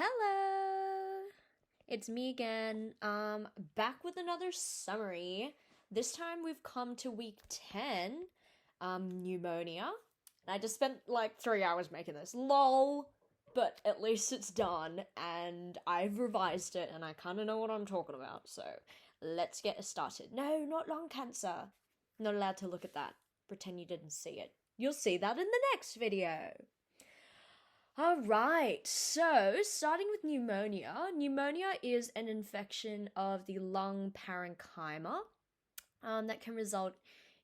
Hello! It's me again, back with another summary. This time we've come to week 10, pneumonia. And I just spent like 3 hours making this. LOL! But at least it's done, and I've revised it, and I kind of know what I'm talking about, so let's get started. No, not lung cancer. Not allowed to look at that. Pretend you didn't see it. You'll see that in the next video. Alright, so starting with pneumonia. Pneumonia is an infection of the lung parenchyma that can result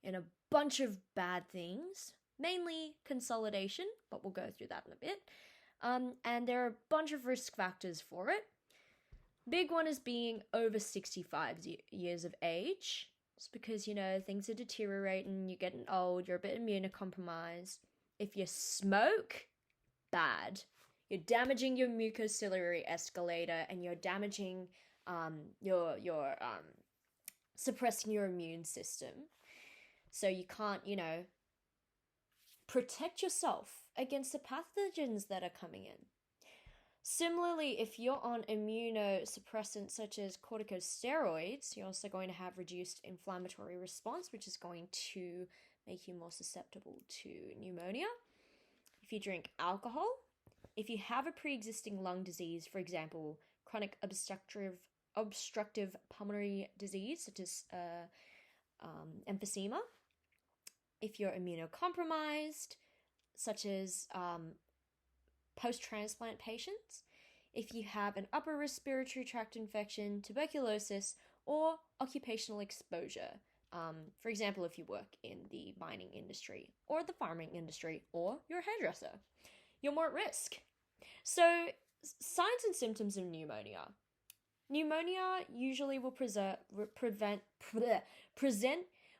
in a bunch of bad things, mainly consolidation, but we'll go through that in a bit. And there are a bunch of risk factors for it. Big one is being over 65 years of age. It's because, things are deteriorating, you're getting old, you're a bit immunocompromised. If you smoke, bad. You're damaging your mucociliary escalator, and you're damaging your suppressing your immune system. So you can't, protect yourself against the pathogens that are coming in. Similarly, if you're on immunosuppressants such as corticosteroids, you're also going to have reduced inflammatory response, which is going to make you more susceptible to pneumonia. If you drink alcohol, if you have a pre-existing lung disease, for example, chronic obstructive pulmonary disease, such as emphysema, if you're immunocompromised, such as post-transplant patients, if you have an upper respiratory tract infection, tuberculosis, or occupational exposure. For example, if you work in the mining industry or the farming industry or you're a hairdresser, you're more at risk. So, signs and symptoms of pneumonia. Pneumonia usually will present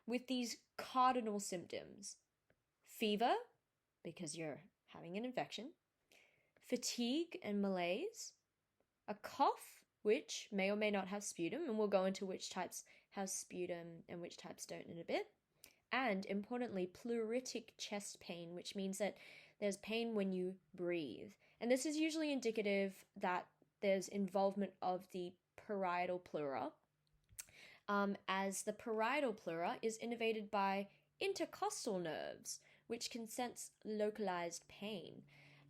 with these cardinal symptoms: fever, because you're having an infection, fatigue and malaise, a cough, which may or may not have sputum, and we'll go into which types have sputum and which types don't in a bit. And importantly, pleuritic chest pain, which means that there's pain when you breathe. And this is usually indicative that there's involvement of the parietal pleura, as the parietal pleura is innervated by intercostal nerves, which can sense localized pain,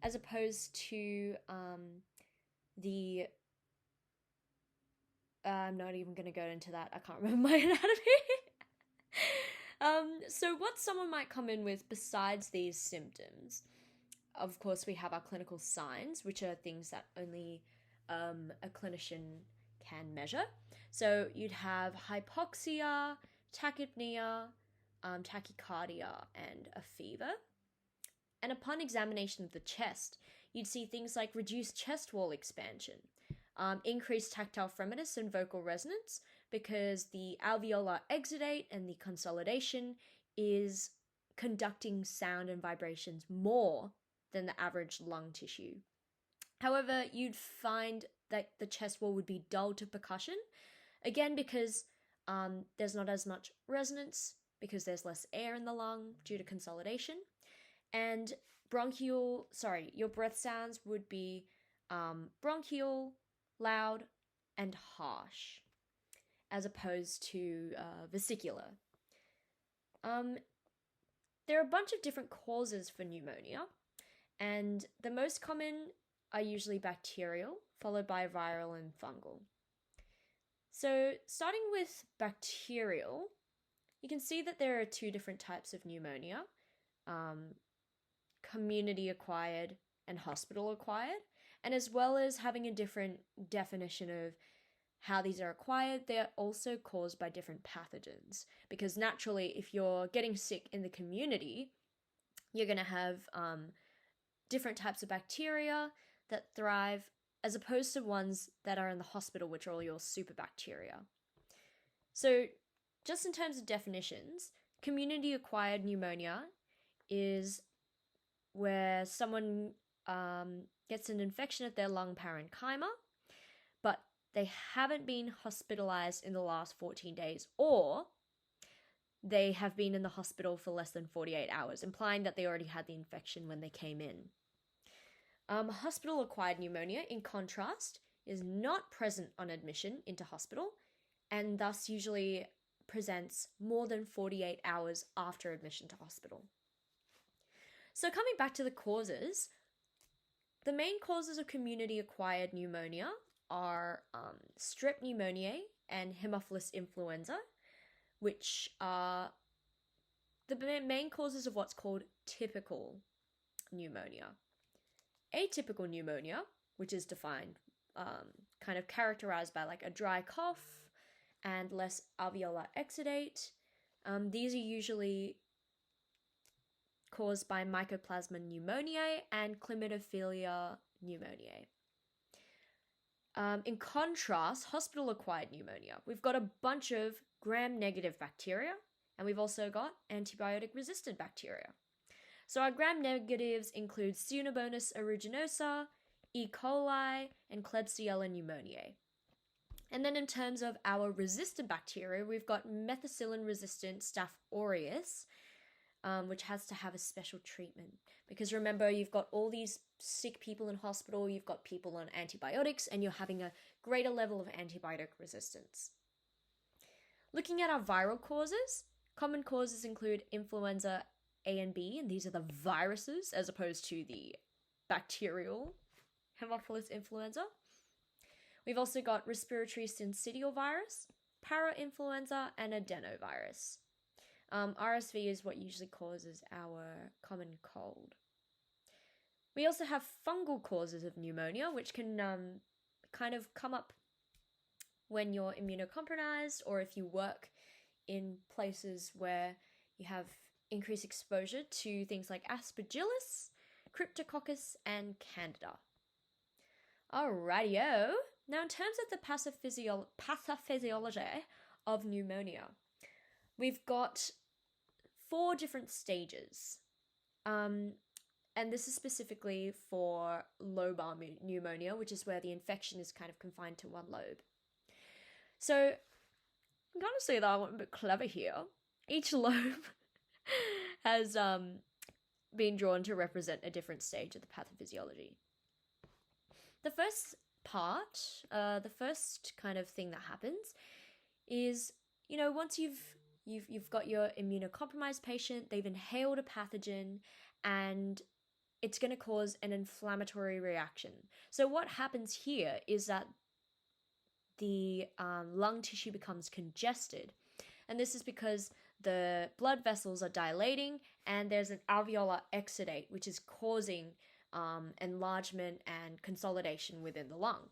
as opposed to I'm not even going to go into that. I can't remember my anatomy. So what someone might come in with besides these symptoms, of course, we have our clinical signs, which are things that only a clinician can measure. So you'd have hypoxia, tachypnea, tachycardia, and a fever. And upon examination of the chest, you'd see things like reduced chest wall expansion, increased tactile fremitus and vocal resonance, because the alveolar exudate and the consolidation is conducting sound and vibrations more than the average lung tissue. However, you'd find that the chest wall would be dull to percussion, again because there's not as much resonance, because there's less air in the lung due to consolidation. And your breath sounds would be bronchial, loud, and harsh, as opposed to vesicular. There are a bunch of different causes for pneumonia, and the most common are usually bacterial, followed by viral and fungal. So, starting with bacterial, you can see that there are two different types of pneumonia, community-acquired and hospital-acquired, and as well as having a different definition of how these are acquired, they are also caused by different pathogens. Because naturally, if you're getting sick in the community, you're going to have different types of bacteria that thrive, as opposed to ones that are in the hospital, which are all your superbacteria. So, just in terms of definitions, community-acquired pneumonia is where someone gets an infection of their lung parenchyma, but they haven't been hospitalized in the last 14 days, or they have been in the hospital for less than 48 hours, implying that they already had the infection when they came in. Hospital-acquired pneumonia, in contrast, is not present on admission into hospital and thus usually presents more than 48 hours after admission to hospital. So coming back to the causes, the main causes of community-acquired pneumonia are strep pneumoniae and Haemophilus influenza, which are the main causes of what's called typical pneumonia. Atypical pneumonia, which is defined, kind of characterized by like a dry cough and less alveolar exudate. These are usually caused by Mycoplasma pneumoniae and Chlamydophila pneumoniae. In contrast, hospital-acquired pneumonia, we've got a bunch of gram-negative bacteria, and we've also got antibiotic-resistant bacteria. So our gram-negatives include Pseudomonas aeruginosa, E. coli, and Klebsiella pneumoniae. And then in terms of our resistant bacteria, we've got methicillin-resistant Staph aureus, which has to have a special treatment. Because remember, you've got all these sick people in hospital, you've got people on antibiotics, and you're having a greater level of antibiotic resistance. Looking at our viral causes, common causes include influenza A and B, and these are the viruses as opposed to the bacterial Haemophilus influenza. We've also got respiratory syncytial virus, parainfluenza, and adenovirus. RSV is what usually causes our common cold. We also have fungal causes of pneumonia, which can kind of come up when you're immunocompromised or if you work in places where you have increased exposure to things like Aspergillus, Cryptococcus, and Candida. Alrighty-o. Now, in terms of the pathophysiology of pneumonia, we've got 4 different stages. And this is specifically for lobar pneumonia, which is where the infection is kind of confined to one lobe. So, I'm going to say that I went a bit clever here. Each lobe has been drawn to represent a different stage of the pathophysiology. The first part, the first kind of thing that happens is, once you've got your immunocompromised patient, they've inhaled a pathogen, and it's going to cause an inflammatory reaction. So what happens here is that the lung tissue becomes congested, and this is because the blood vessels are dilating and there's an alveolar exudate, which is causing enlargement and consolidation within the lung.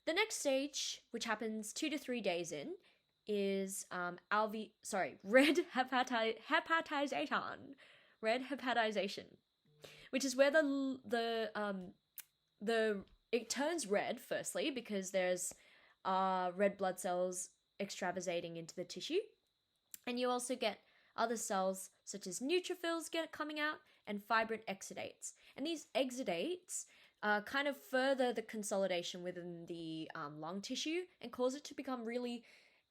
The next stage, which happens 2 to 3 days in, is red hepatization, which is where it turns red firstly because there's red blood cells extravasating into the tissue, and you also get other cells such as neutrophils coming out and fibrin exudates, and these exudates kind of further the consolidation within the lung tissue and cause it to become really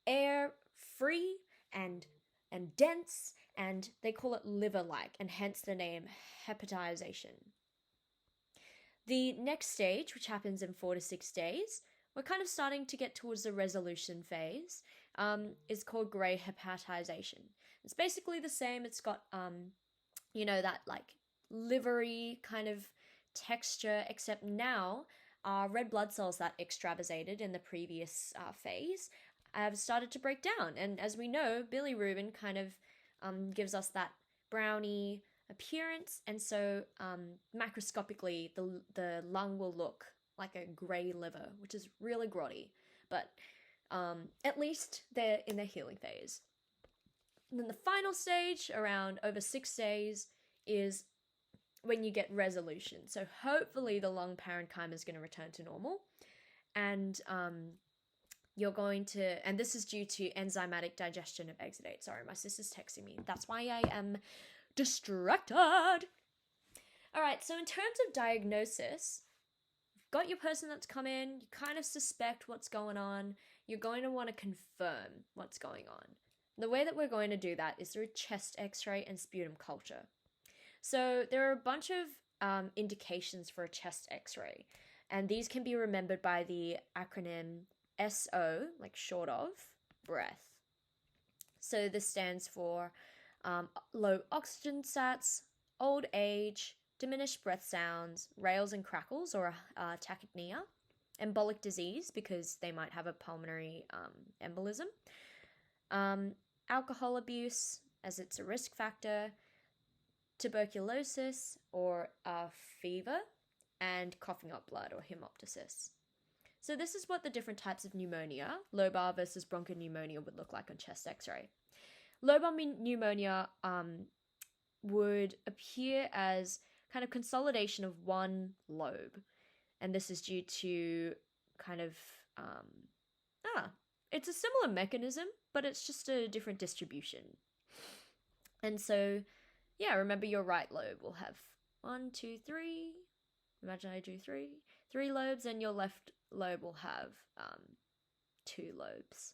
air-free and dense, and they call it liver-like, and hence the name hepatization. The next stage, which happens in 4 to 6 days, we're kind of starting to get towards the resolution phase, is called grey hepatization. It's basically the same. It's got, that like livery kind of texture, except now red blood cells that extravasated in the previous phase have started to break down. And as we know, bilirubin kind of gives us that brownie appearance, and so macroscopically the lung will look like a grey liver, which is really grotty, but at least they're in their healing phase. And then the final stage, around over 6 days, is when you get resolution. So hopefully the lung parenchyma is going to return to normal, and you're going to, and this is due to enzymatic digestion of exudate. Sorry, my sister's texting me. That's why I am distracted. All right, so in terms of diagnosis, you've got your person that's come in, you kind of suspect what's going on, you're going to want to confirm what's going on. The way that we're going to do that is through chest x-ray and sputum culture. So there are a bunch of indications for a chest x-ray. And these can be remembered by the acronym SO, like short of, breath. So this stands for low oxygen sats, old age, diminished breath sounds, rales and crackles or tachypnea, embolic disease because they might have a pulmonary embolism, alcohol abuse as it's a risk factor, tuberculosis or fever, and coughing up blood or hemoptysis. So this is what the different types of pneumonia, lobar versus bronchopneumonia, would look like on chest x-ray. Lobar pneumonia would appear as kind of consolidation of one lobe. And this is due to kind of, it's a similar mechanism, but it's just a different distribution. And so, yeah, remember your right lobe will have 1, 2, 3. Imagine I do 3 lobes, and your left lobe will have 2 lobes.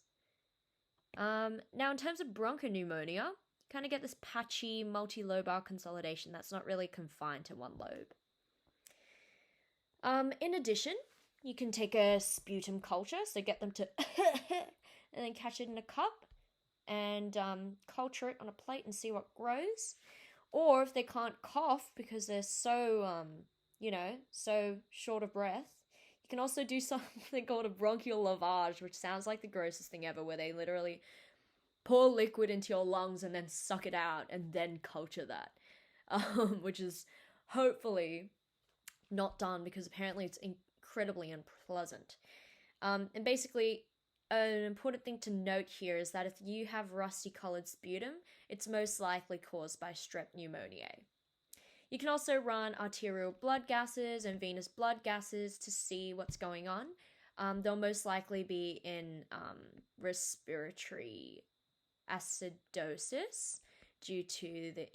Now, in terms of bronchopneumonia, you kind of get this patchy multilobar consolidation that's not really confined to one lobe. In addition, you can take a sputum culture, so get them to and then catch it in a cup and culture it on a plate and see what grows. Or if they can't cough because they're so, so short of breath, you can also do something called a bronchial lavage, which sounds like the grossest thing ever, where they literally pour liquid into your lungs and then suck it out and then culture that, which is hopefully not done because apparently it's incredibly unpleasant. And basically, an important thing to note here is that if you have rusty colored sputum, it's most likely caused by strep pneumoniae. You can also run arterial blood gases and venous blood gases to see what's going on. They'll most likely be in respiratory acidosis due to the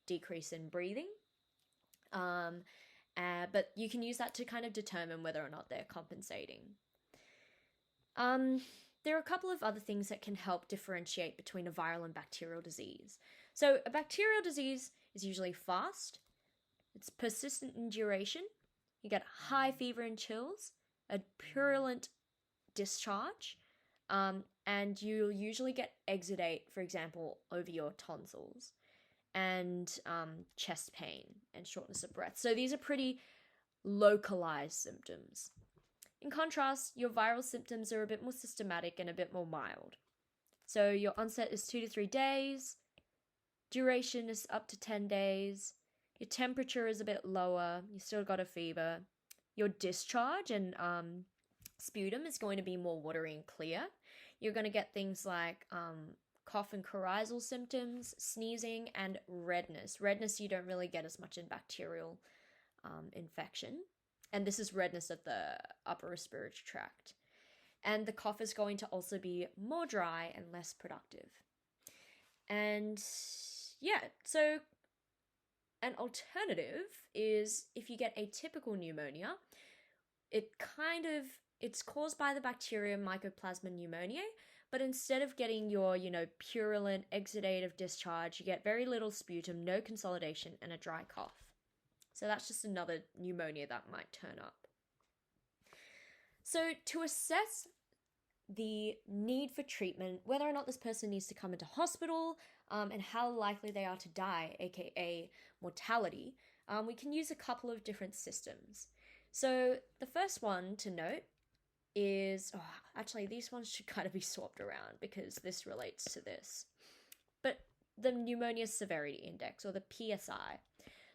decrease in breathing. But you can use that to kind of determine whether or not they're compensating. There are a couple of other things that can help differentiate between a viral and bacterial disease. So a bacterial disease is usually fast, it's persistent in duration, you get high fever and chills, a purulent discharge, and you'll usually get exudate, for example, over your tonsils, and chest pain and shortness of breath. So these are pretty localized symptoms. In contrast, your viral symptoms are a bit more systematic and a bit more mild. So your onset is 2 to 3 days, duration is up to 10 days, your temperature is a bit lower, you still got a fever, your discharge and sputum is going to be more watery and clear. You're going to get things like cough and coryzal symptoms, sneezing, and redness. Redness you don't really get as much in bacterial infection. And this is redness of the upper respiratory tract. And the cough is going to also be more dry and less productive. And yeah, so an alternative is if you get atypical pneumonia, it's caused by the bacterium Mycoplasma pneumoniae, but instead of getting your, purulent exudative discharge, you get very little sputum, no consolidation, and a dry cough. So that's just another pneumonia that might turn up. So to assess the need for treatment, whether or not this person needs to come into hospital, and how likely they are to die, aka mortality, we can use a couple of different systems. So the first one to note is, actually these ones should kind of be swapped around because this relates to this. But the Pneumonia Severity Index, or the PSI.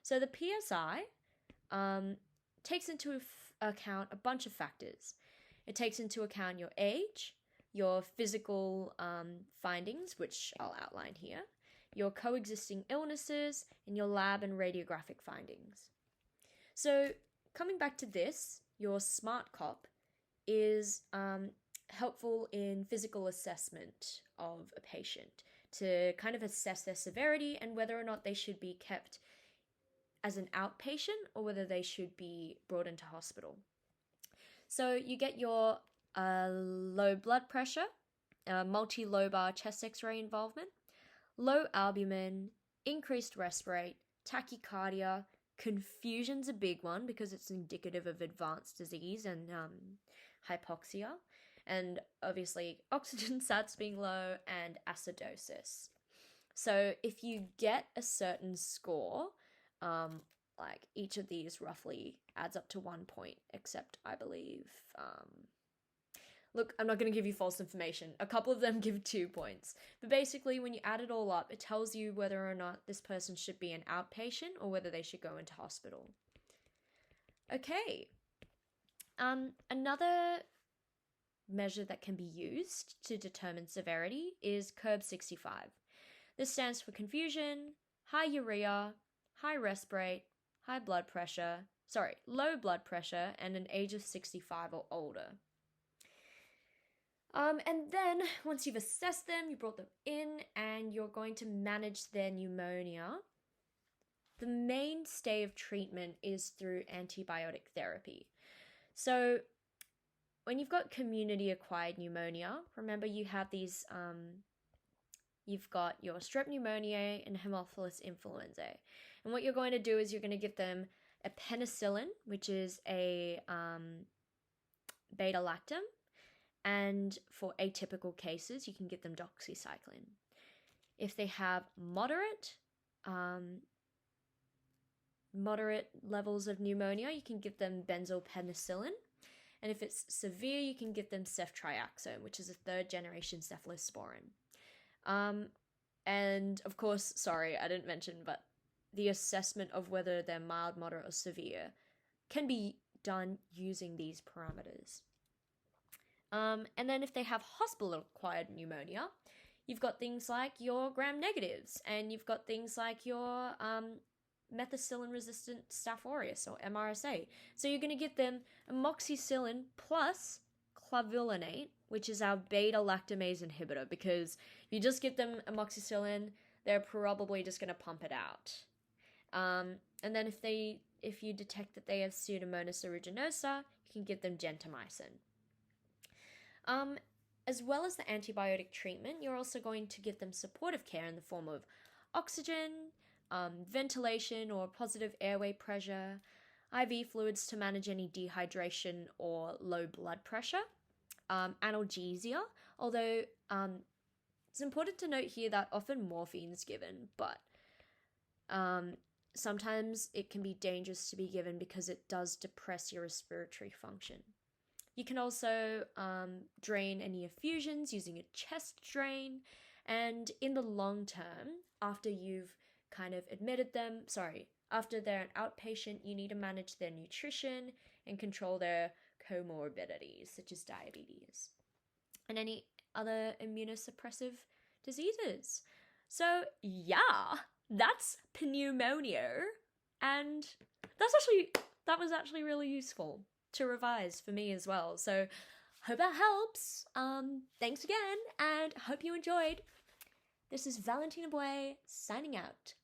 So the PSI takes into account a bunch of factors. It takes into account your age, your physical findings, which I'll outline here, your coexisting illnesses, and your lab and radiographic findings. So coming back to this, your SMART COP is helpful in physical assessment of a patient to kind of assess their severity and whether or not they should be kept as an outpatient or whether they should be brought into hospital. So you get your low blood pressure, multilobar chest x-ray involvement, low albumin, increased rest rate, tachycardia, confusion's a big one because it's indicative of advanced disease and hypoxia, and obviously oxygen sats being low and acidosis. So if you get a certain score, like each of these roughly adds up to 1 point, except I believe, look, I'm not going to give you false information. A couple of them give 2 points. But basically, when you add it all up, it tells you whether or not this person should be an outpatient or whether they should go into hospital. Okay. Another measure that can be used to determine severity is CURB-65. This stands for confusion, high urea, high respirate, low blood pressure, and an age of 65 or older. And then once you've assessed them, you brought them in, and you're going to manage their pneumonia. The mainstay of treatment is through antibiotic therapy. So when you've got community-acquired pneumonia, remember you have these, you've got your strep pneumoniae and Haemophilus influenzae. And what you're going to do is you're going to give them a penicillin, which is a beta-lactam, and for atypical cases, you can give them doxycycline. If they have moderate levels of pneumonia, you can give them benzylpenicillin. And if it's severe, you can give them ceftriaxone, which is a third-generation cephalosporin. And of course, sorry, I didn't mention, but the assessment of whether they're mild, moderate, or severe can be done using these parameters. And then if they have hospital-acquired pneumonia, you've got things like your gram-negatives, and you've got things like your methicillin-resistant Staph aureus, or MRSA. So you're going to give them amoxicillin plus clavulanate, which is our beta-lactamase inhibitor, because if you just give them amoxicillin, they're probably just going to pump it out. And then if you detect that they have Pseudomonas aeruginosa, you can give them gentamicin. As well as the antibiotic treatment, you're also going to give them supportive care in the form of oxygen, ventilation or positive airway pressure, IV fluids to manage any dehydration or low blood pressure, analgesia, although it's important to note here that often morphine is given, but sometimes it can be dangerous to be given because it does depress your respiratory function. You can also drain any effusions using a chest drain, and in the long term, after you've kind of admitted them, after they're an outpatient, you need to manage their nutrition and control their comorbidities, such as diabetes and any other immunosuppressive diseases. So yeah, that's pneumonia, and that was actually really useful to revise for me as well. So hope that helps. Thanks again, and hope you enjoyed. This is Valentina Boy signing out.